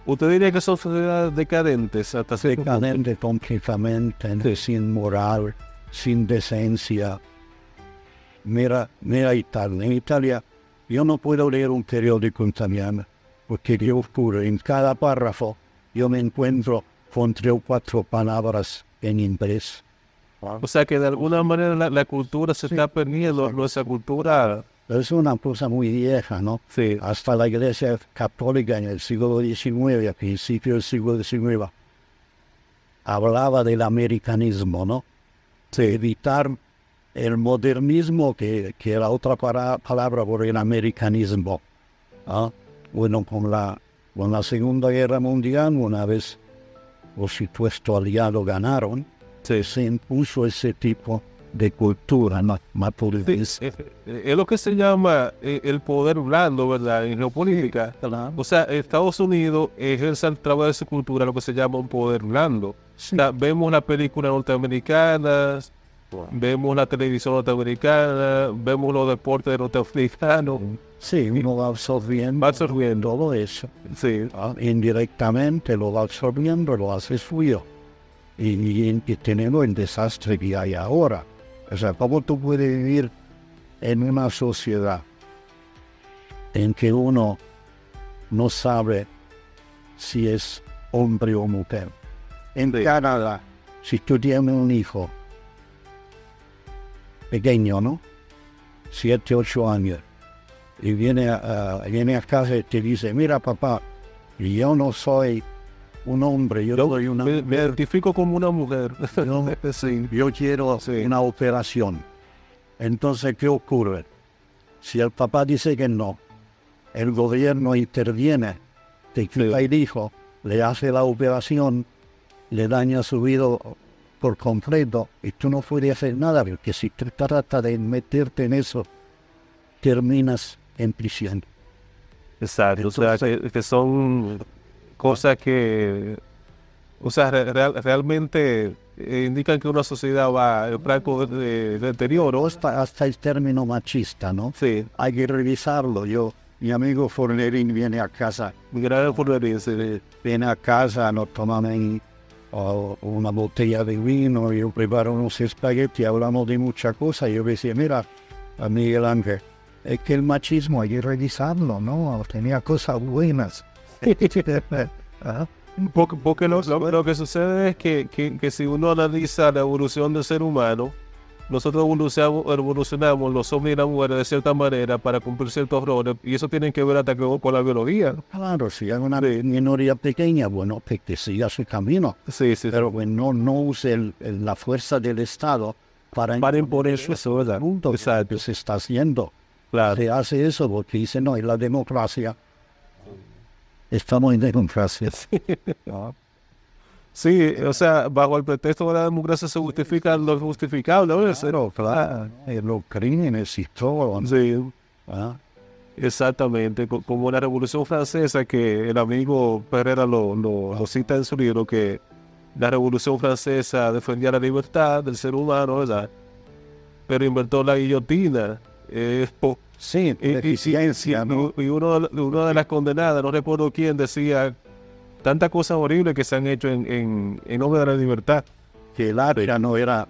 ¿Usted diría que son sociedades decadentes hasta cierto punto? Decadentes completamente, sin moral, sin decencia. Mira Italia. En Italia Yo no puedo leer un periódico italiano, porque ¿qué ocurre? En cada párrafo yo me encuentro con 3 o 4 palabras en inglés. O sea que de alguna manera la cultura se está perdiendo, nuestra cultura. Es una cosa muy vieja, ¿no? Sí. Hasta la Iglesia Católica en el siglo XIX, a principios del siglo XIX, hablaba del americanismo, ¿no? De evitar el modernismo, que era otra palabra por el americanismo. ¿Ah? Bueno, con la Segunda Guerra Mundial, una vez los supuestos aliados ganaron, Sí. se impuso ese tipo de cultura, ¿no? Sí, es lo que se llama el poder blando, ¿verdad? En geopolítica. O sea, Estados Unidos ejerce a través de su cultura lo que se llama un poder blando. Sí. O sea, vemos las películas norteamericanas, vemos la televisión norteamericana, vemos los deportes norteamericanos. Sí, uno va absorbiendo, todo eso. Sí. Indirectamente lo va absorbiendo, lo hace suyo. Y tenemos el desastre que hay ahora. O sea, ¿cómo tú puedes vivir en una sociedad en que uno no sabe si es hombre o mujer? En Canadá, si tú tienes un hijo pequeño, ¿no? 7, 8 años, y viene a casa y te dice, mira papá, yo no soy un hombre, yo soy una me mujer. identifico como una mujer. Yo quiero una operación. Entonces, ¿qué ocurre? Si el papá dice que no, el gobierno interviene, te quita el hijo, le hace la operación, le daña su vida por completo, y tú no puedes hacer nada, porque si te tratas de meterte en eso, terminas en prisión. Exacto, o sea, que son cosas que, o sea, realmente indican que una sociedad va en franco de deterioro. Hasta el término machista, ¿no? Sí. Hay que revisarlo. Mi amigo Fornerín viene a casa. Mi gran Fornerín, sí. Viene a casa, nos toman una botella de vino, yo preparo unos espaguetis, hablamos de muchas cosas. Yo decía, mira, a Miguel Ángel, es que el machismo hay que revisarlo, ¿no? Tenía cosas buenas. Porque lo que sucede es que si uno analiza la evolución del ser humano, nosotros evolucionamos los hombres y las mujeres de cierta manera para cumplir ciertos roles, y eso tiene que ver hasta con la biología. Claro, si hay una minoría pequeña, bueno, que siga su camino. Sí. Pero bueno, no use la fuerza del Estado para imponer eso, ¿verdad? Exacto. Que se está haciendo. Claro. Se hace eso porque dice, no, es la democracia. Estamos en democracia. Sí, o sea, bajo el pretexto de la democracia se justifica lo injustificable, ¿no? Pero claro, los crímenes y todo. Sí, exactamente. Como la Revolución Francesa, que el amigo Pereira lo cita en su libro, que la Revolución Francesa defendía la libertad del ser humano, ¿verdad? Pero inventó la guillotina. Sí, eficiencia, ¿no? Y una de las condenadas, no recuerdo quién, decía tantas cosas horribles que se han hecho en nombre de la libertad. Que el arte no era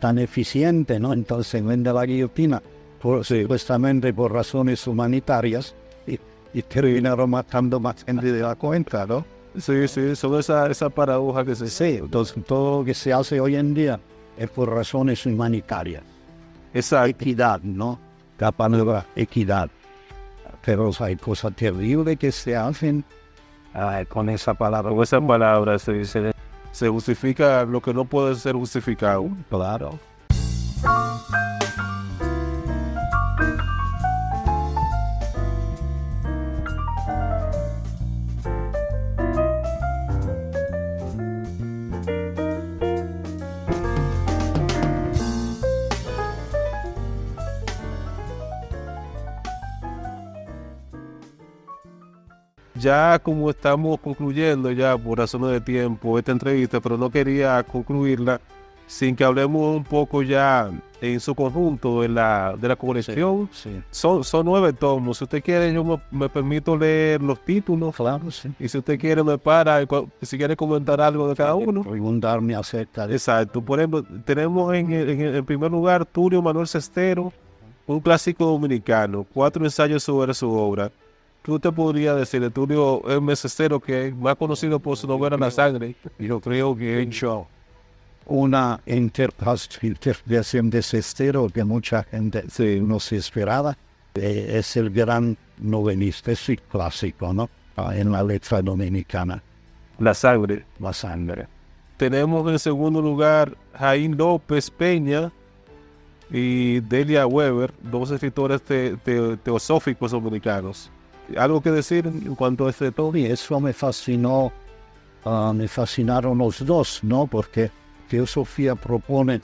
tan eficiente, ¿no? Entonces vende la guillotina, supuestamente por razones humanitarias, y terminaron matando más gente de la cuenta, ¿no? Sí, son esa paradoja que se... Sí, entonces todo lo que se hace hoy en día es por razones humanitarias. Exacto. Equidad, ¿no? Capa nueva, equidad. Pero hay cosas terribles que se hacen con esa palabra. Con esa palabra se justifica lo que no puede ser justificado. Claro. Ya como estamos concluyendo ya por razones de tiempo esta entrevista, pero no quería concluirla sin que hablemos un poco ya en su conjunto de la colección. Sí. Son 9 tomos. Si usted quiere, yo me permito leer los títulos. Claro, sí. Y si usted quiere, me para. Si quiere comentar algo de cada uno. Preguntarme acerca de... Exacto. Por ejemplo, tenemos en primer lugar Tulio Manuel Cestero, un clásico dominicano, 4 ensayos sobre su obra. ¿Qué usted podría decir de Tulio M. Cestero, que es más conocido por su novela La Sangre? Yo creo que he hecho una interpretación de Cestero que mucha gente no se esperaba. Es el gran novelista, es el clásico, ¿no? En la letra dominicana. La Sangre. La Sangre. Tenemos en segundo lugar Jaime López Peña y Delia Weber, dos escritores teosóficos dominicanos. ¿Algo que decir en cuanto a este todo? Y eso me fascinó, me fascinaron los dos, ¿no? Porque teosofía propone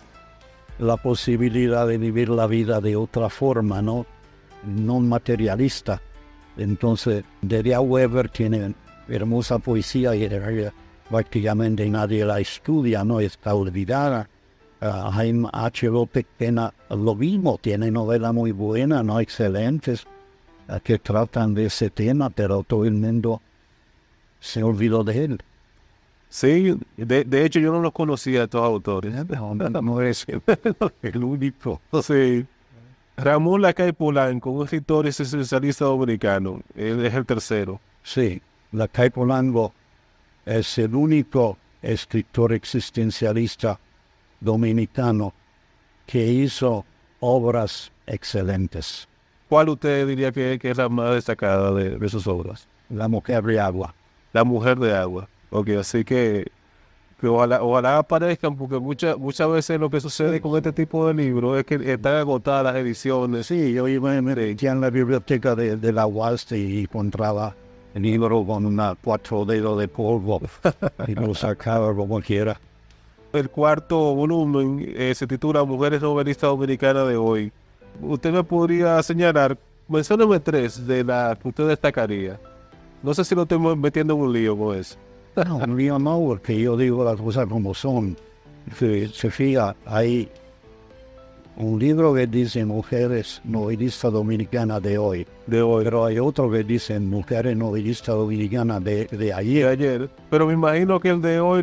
la posibilidad de vivir la vida de otra forma, ¿no? No materialista. Entonces, Delia Weber tiene hermosa poesía y prácticamente nadie la estudia, ¿no? Está olvidada. Jaime H. López Peña lo mismo, tiene novelas muy buenas, ¿no? Excelentes, que tratan de ese tema, pero todo el mundo se olvidó de él. Sí, de hecho yo no los conocía a estos autores. No es el único. Sí. Ramón Lacay Polanco, un escritor existencialista dominicano, él es el tercero. Sí, Lacay Polanco es el único escritor existencialista dominicano que hizo obras excelentes. ¿Cuál usted diría que es la más destacada de sus obras? La Mujer de Agua. La Mujer de Agua. Ok, así que ojalá aparezcan, porque muchas veces lo que sucede con este tipo de libros es que están agotadas las ediciones. Sí, yo iba ya en la biblioteca de la UAS y encontraba el libro con una 4 dedos de polvo y lo sacaba como quiera. El cuarto volumen se titula Mujeres Novelistas Dominicanas de Hoy. Usted me podría señalar, mencióneme 3 de las que usted destacaría. No sé si lo estoy metiendo en un lío con eso. No, un lío no, porque yo digo las cosas como son. Se fija, hay un libro que dice Mujeres Novelistas Dominicanas de hoy. Pero hay otro que dice Mujeres Novelistas Dominicanas de ayer. Pero me imagino que el de hoy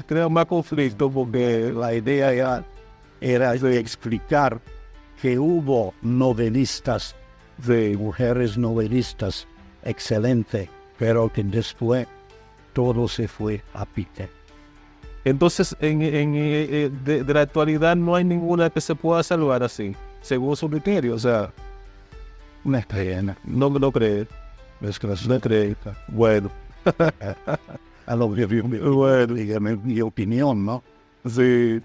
crea más conflicto porque la idea era de explicar que hubo novelistas, mujeres novelistas excelentes, pero que después todo se fue a pique. Entonces, de la actualidad no hay ninguna que se pueda salvar así, según su criterio, o sea... Una pena. No cree. No cree. Bueno. A lo que bueno, dígame mi opinión, ¿no? Sí.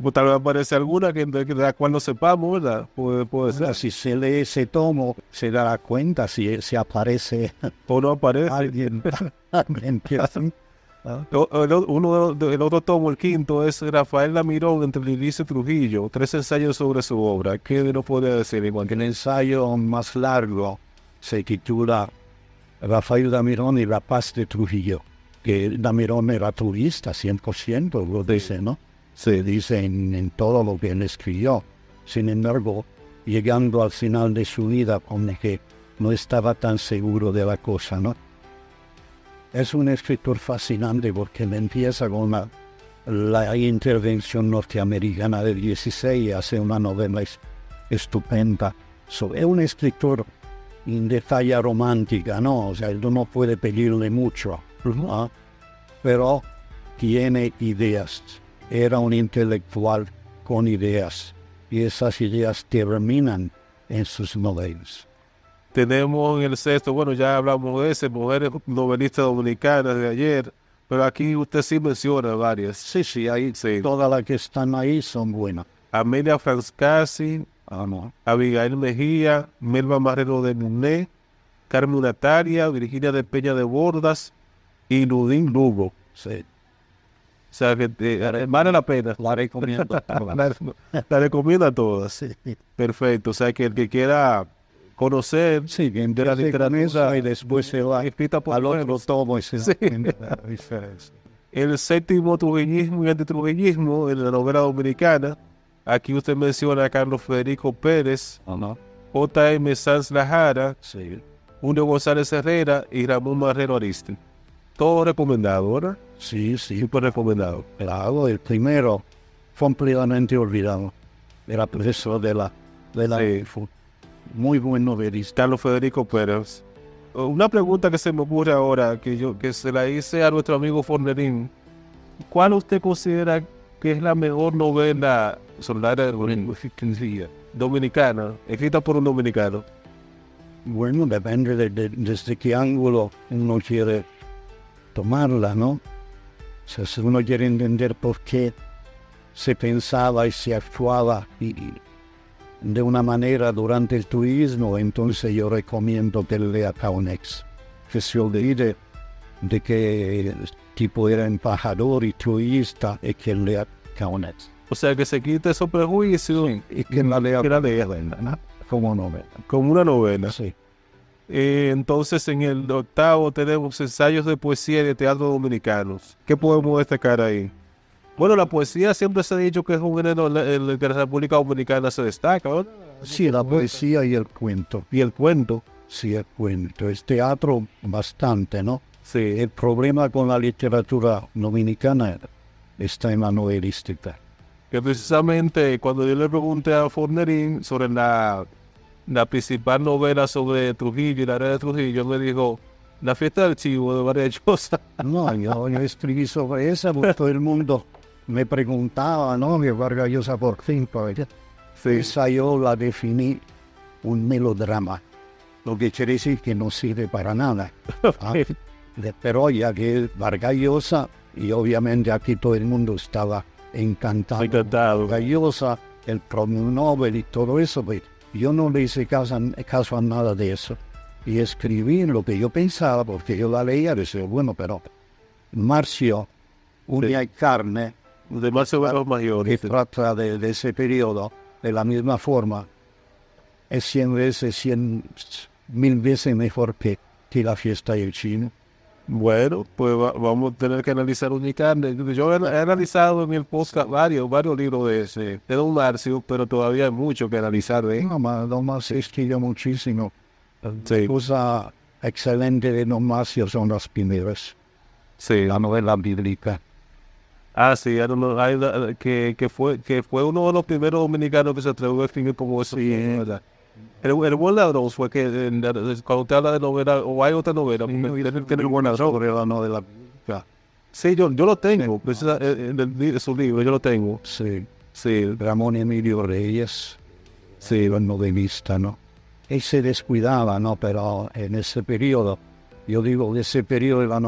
Pues tal vez aparece alguna de la cual no sepamos, ¿verdad? Puede ser. Si se lee ese tomo, se dará cuenta si aparece o no aparece alguien que el otro tomo, el quinto, es Rafael Lamirón entre Lilicia y Trujillo, 3 ensayos sobre su obra. ¿Qué nos podría decir? El ensayo más largo se titula Rafael Lamirón y la paz de Trujillo, que Lamirón era turista 100%, lo dice, ¿no? Se dice en todo lo que él escribió. Sin embargo, llegando al final de su vida, como que no estaba tan seguro de la cosa, ¿no? Es un escritor fascinante porque él empieza con la intervención norteamericana del 16 y hace una novela estupenda. Es un escritor de talla romántica, ¿no? O sea, él no puede pedirle mucho, ¿no? Pero tiene ideas. Era un intelectual con ideas y esas ideas terminan en sus novelas. Tenemos en el sexto, bueno, ya hablamos de ese, Mujeres Novelistas Dominicanas de ayer, pero aquí usted sí menciona varias. Sí, ahí sí. Todas las que están ahí son buenas. Amelia Frascasi, Abigail Mejía, Melba Marrero de Nuné, Carmen Natalia, Virginia de Peña de Bordas y Ludín Lugo. Sí. O sea, que vale la pena. La recomiendo. La recomiendo a todas. Sí. Perfecto. O sea, que el que quiera conocer de la literatura y después se va al otro tomo y se da la diferencia. El séptimo trujillismo y antitrujillismo en la novela dominicana. Aquí usted menciona a Carlos Federico Pérez, J.M. Sanz Lajara, Julio González Herrera y Ramón Marrero Ariste. Todo recomendado, ¿verdad? Sí. Súper recomendado. Claro, el primero fue ampliamente olvidado. Era profesor de la de la Sí. muy buen novelista. Carlos Federico Pérez. Una pregunta que se me ocurre ahora, que se la hice a nuestro amigo Fornerín. ¿Cuál usted considera que es la mejor novela sobre la era dominicana, escrita por un dominicano? Bueno, depende desde qué ángulo uno quiere tomarla, ¿no? O sea, si uno quiere entender por qué se pensaba y se actuaba de una manera durante el turismo, entonces yo recomiendo que lea Kaunex, que se olvide de que el tipo era embajador y turista y que lea Kaunex. O sea, que se quite esos prejuicios Y que la lea ¿no? como novela. Como una novela. Sí. Entonces, en el octavo tenemos ensayos de poesía y de teatro dominicanos. ¿Qué podemos destacar ahí? Bueno, la poesía siempre se ha dicho que es un género en el que la República Dominicana se destaca, ¿verdad? Sí, la poesía y el cuento. Y el cuento. Sí, el cuento. Es teatro bastante, ¿no? Sí. El problema con la literatura dominicana está en la novelística. Que precisamente cuando yo le pregunté a Fornerín sobre la principal novela sobre Trujillo y la era de Trujillo, me dijo, La fiesta del chivo de Vargas Llosa. No, yo escribí sobre esa porque todo el mundo me preguntaba, ¿no? Que Vargas Llosa por fin, pues, esa yo la definí un melodrama, lo que quiere decir que no sirve para nada. ¿Ah? Pero ya que Vargas Llosa, y obviamente aquí todo el mundo estaba encantado. Vargas Llosa, el premio Nobel y todo eso, pues yo no le hice caso a nada de eso. Y escribí lo que yo pensaba, porque yo la leía y decía, bueno, pero Marcio, Uña y Carne, de Marcio Barros que Mayores. trata de ese periodo, de la misma forma, es 100 mil veces mejor que La fiesta del chino. Bueno, pues vamos a tener que analizar Unicarne. Yo he analizado en el podcast varios libros de Don Marcio, pero todavía hay mucho que analizar de él. No más escribió muchísimo. Sí, Cosa excelente de Don Marcio son las primeras, sí. la novela bíblica. Ah, sí, que fue uno de los primeros dominicanos que se atrevió a escribir como eso. Sí. ¿Verdad? El buen ladrón fue que cuando usted habla de novela, o hay otra novela, Tiene buena sobre la novela bíblica. sí, yo lo tengo, en su libro, yo lo tengo. Sí. Sí, Ramón Emilio Reyes, sí, el novelista, ¿no? Él se descuidaba, ¿no? Pero en ese periodo, yo digo, ese periodo de la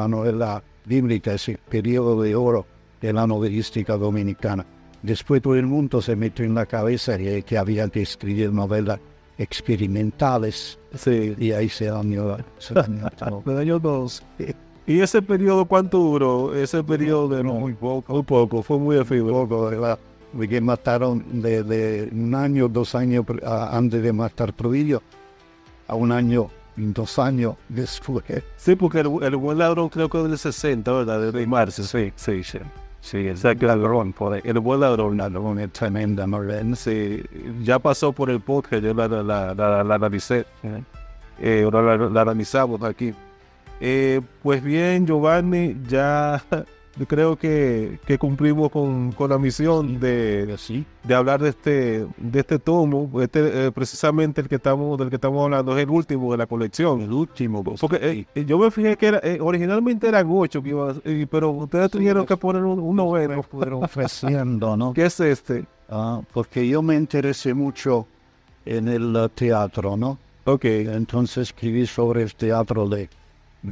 novela bíblica, ese periodo de oro de la novelística dominicana. Después todo el mundo se metió en la cabeza que había que escribir novelas experimentales sí. y ahí se dañó todo. Pero yo dos. ¿Y ese periodo cuánto duró? Ese periodo de Muy poco. muy poco, fue muy efímero. Poco, ¿verdad? Porque mataron de 1 año, 2 años antes de matar Trujillo, a 1 año, 2 años después. Sí, porque el buen ladrón creo que es del 60, ¿verdad? De Marcio, sí. Sí, O sea, que ladrón, por ahí. El buen ladrón. ladrón es tremenda novela. Sí, ya pasó por el podcast, yo la analicé. La analizamos aquí. Pues bien, Giovanni, ya creo que cumplimos con la misión de hablar de este tomo. Precisamente del que estamos hablando es el último de la colección. El último. Porque yo me fijé que originalmente eran 8, pero ustedes tuvieron que poner un noveno. Fueron ofreciendo, ¿no? ¿Qué es este? Porque yo me interesé mucho en el teatro, ¿no? Ok. Entonces escribí sobre el teatro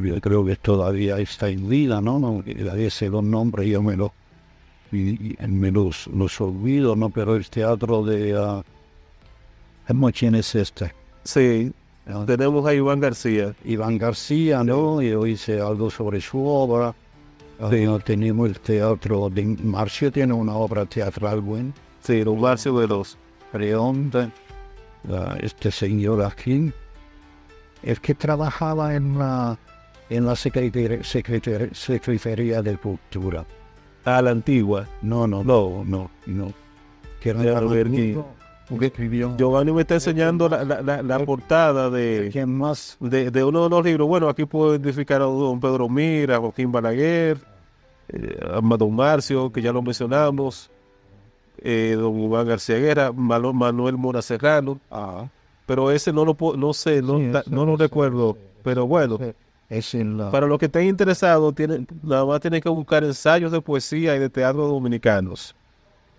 yo creo que todavía está en vida, ¿no? Ese los nombres yo me los olvido, ¿no? Pero el teatro de... ¿quién es este? Sí, ¿No? tenemos a Iván García. Iván García, ¿no? Yo hice algo sobre su obra. Tenemos el teatro de Marcio, tiene una obra teatral buena. Sí, Don Marcio de los Preonte, este señor aquí, el que trabajaba en la Secretaría de Cultura. a la antigua. No. Que era Déjame ver amigo, que escribió. Giovanni me está enseñando la portada ¿Quién más? de uno de los libros. Bueno, aquí puedo identificar a don Pedro Mira, a Joaquín Balaguer, a don Marcio, que ya lo mencionamos. don Iván García Guerra, Manuel Mora Serrano, pero ese no sé, no lo recuerdo, pero bueno. Es en la... Para los que estén interesados, nada más tienen que buscar ensayos de poesía y de teatro dominicanos,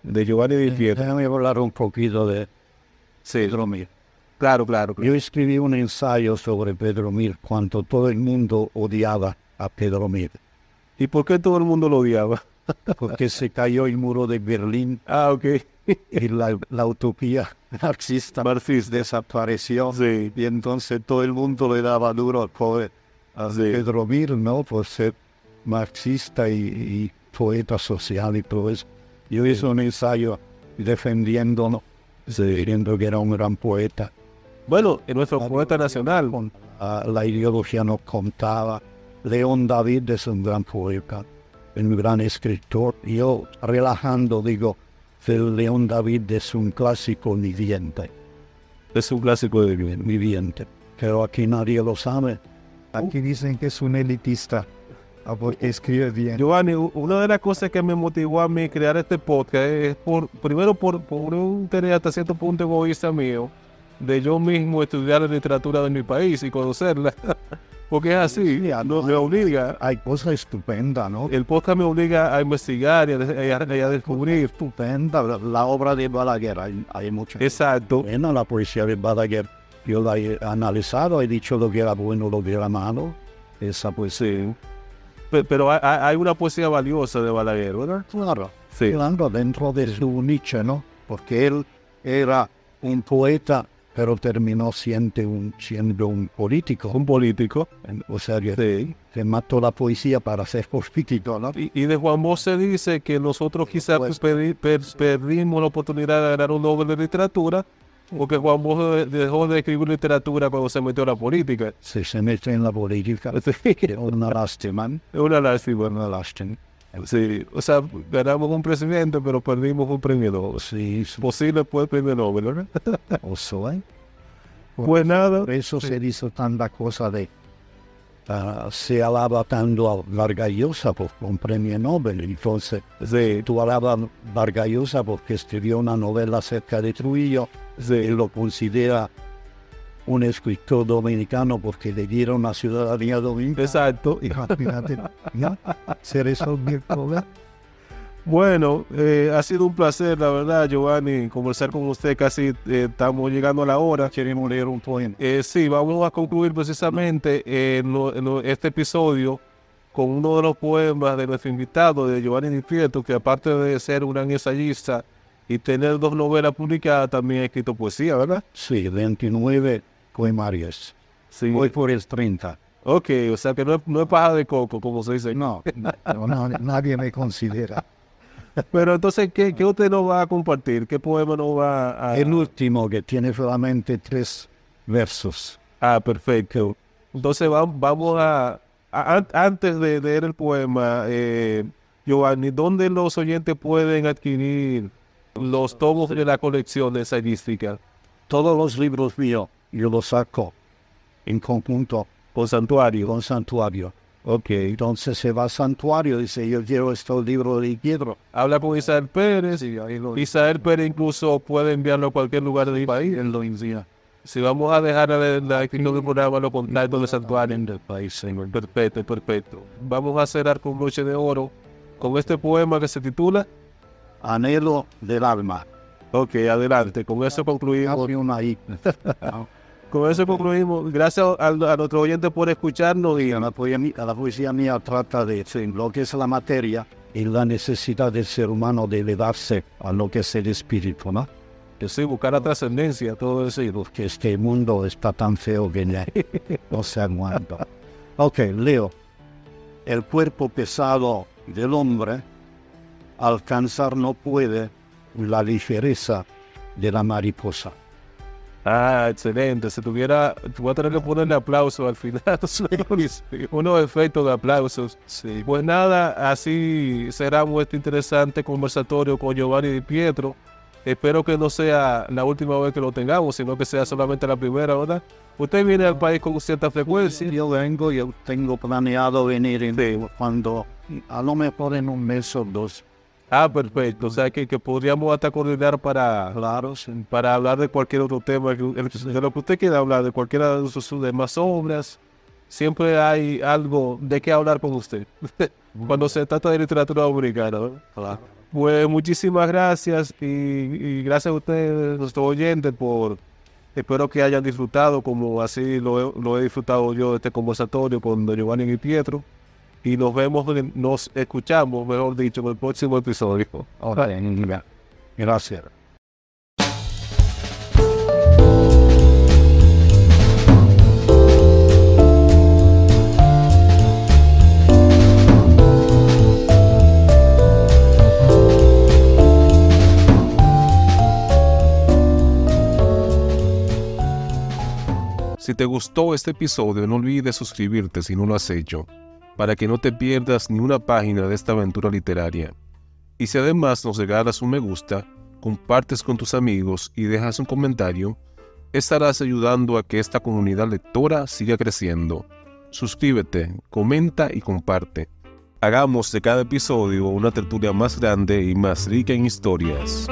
de Giovanni Di Pietro. Déjame hablar un poquito de Pedro Mir. Claro. Yo escribí un ensayo sobre Pedro Mir cuando todo el mundo odiaba a Pedro Mir. ¿Y por qué todo el mundo lo odiaba? Porque se cayó el muro de Berlín. Ok. Y la utopía marxista desapareció. Sí. Y entonces todo el mundo le daba duro al pobre Pedro Mir, ¿no? Por ser marxista y poeta social y todo eso. Yo hice un ensayo defendiéndolo, diciendo que era un gran poeta. Bueno, en nuestro poeta nacional. La ideología nos contaba. León David es un gran poeta, un gran escritor. Yo, relajando, digo, el León David es un clásico viviente. Es un clásico viviente. Pero aquí nadie lo sabe. Aquí dicen que es un elitista, porque escribe bien. Giovanni, una de las cosas que me motivó a mí crear este podcast es primero por un interés hasta cierto punto egoísta mío, de yo mismo estudiar la literatura de mi país y conocerla. Porque es así, me obliga. Hay cosas estupendas, ¿no? El podcast me obliga a investigar y a descubrir. Estupenda, la obra de Balaguer, hay mucho. Exacto. Bueno, la poesía de Balaguer, yo la he analizado, he dicho lo que era bueno, lo que era malo. Esa poesía. Sí. Pero hay una poesía valiosa de Balaguer, ¿verdad? Claro. Sí. Claro, dentro de su nicho, ¿no? Porque él era un poeta, pero terminó siendo un político. Un político. O sea, que se mató la poesía para ser político, ¿no? Y de Juan Bosch se dice que nosotros quizás perdimos la oportunidad de ganar un Nobel de Literatura, porque Juan Bosch dejó de escribir literatura cuando se metió a la política. Se metió en la política. Es una lástima. Es una lástima. Una lástima. Sí, o sea, ganamos un presidente, pero perdimos un premio Nobel. Sí. Posible fue el premio Nobel, ¿verdad? Oso, ¿eh? Pues nada. Por eso se hizo tanta cosa de... se alaba tanto a Vargas Llosa por un premio Nobel. Entonces, tú alabas a Vargas Llosa porque escribió una novela acerca de Trujillo. Y lo considera un escritor dominicano porque le dieron la ciudadanía dominicana. Exacto. Y fíjate, ¿ya? Se resolvió el problema. Bueno, ha sido un placer, la verdad, Giovanni, conversar con usted. Casi estamos llegando a la hora. Queremos leer un poema. Sí, vamos a concluir precisamente este episodio con uno de los poemas de nuestro invitado, de Giovanni Di Pietro, que aparte de ser un gran ensayista y tener 2 novelas publicadas, también ha escrito poesía, ¿verdad? Sí, 29 poemarios. Sí. Voy por el 30. Ok, o sea que no es paja de coco, como se dice. No, nadie me considera. Pero entonces, ¿qué usted nos va a compartir? ¿Qué poema nos va a...? El último, que tiene solamente 3 versos. Ah, perfecto. Entonces vamos antes de leer el poema, Giovanni, ¿dónde los oyentes pueden adquirir los tomos de la colección ensayística? Todos los libros míos, yo los saco en conjunto. Con Santuario. Con Santuario. Ok. Entonces se va al Santuario y dice, yo quiero estos libros de Pietro. Habla con Isael Pérez. Sí, Isael Pérez incluso puede enviarlo a cualquier lugar del país. Él lo envía. Si vamos a dejar la descripción del programa los contactos de Santuario. Del país, señor. Perfecto. Vamos a cerrar con broche de oro con este poema que se titula Anhelo del alma. Ok, adelante. Con eso concluimos. Con eso concluimos. Gracias a nuestros oyentes por escucharnos. Y la poesía mía trata de lo que es la materia y la necesidad del ser humano de elevarse a lo que es el espíritu, ¿no? Que sí, buscar la trascendencia, todo eso. Porque este mundo está tan feo que no se aguanta. Ok, leo. El cuerpo pesado del hombre alcanzar no puede la ligereza de la mariposa. Ah, excelente. Voy a tener que ponerle aplauso al final. Unos efectos de aplausos. Sí. Pues nada, así cerramos este interesante conversatorio con Giovanni Di Pietro. Espero que no sea la última vez que lo tengamos, sino que sea solamente la primera, ¿verdad? Usted viene al país con cierta frecuencia. Yo tengo planeado venir cuando, a lo mejor en un mes o 2, Ah, perfecto. O sea que podríamos hasta coordinar Claro, sí. para hablar de cualquier otro tema, de lo que usted quiera hablar, de cualquiera de sus demás obras. Siempre hay algo de qué hablar con usted cuando se trata de literatura dominicana, ¿no? Claro. Pues muchísimas gracias y gracias a ustedes, nuestros oyentes, espero que hayan disfrutado como así lo he disfrutado yo de este conversatorio con don Giovanni y Pietro. Y nos escuchamos, mejor dicho, en el próximo episodio. Ahora, gracias. Si te gustó este episodio, no olvides suscribirte si no lo has hecho, para que no te pierdas ni una página de esta aventura literaria. Y si además nos regalas un me gusta, compartes con tus amigos y dejas un comentario, estarás ayudando a que esta comunidad lectora siga creciendo. Suscríbete, comenta y comparte. Hagamos de cada episodio una tertulia más grande y más rica en historias.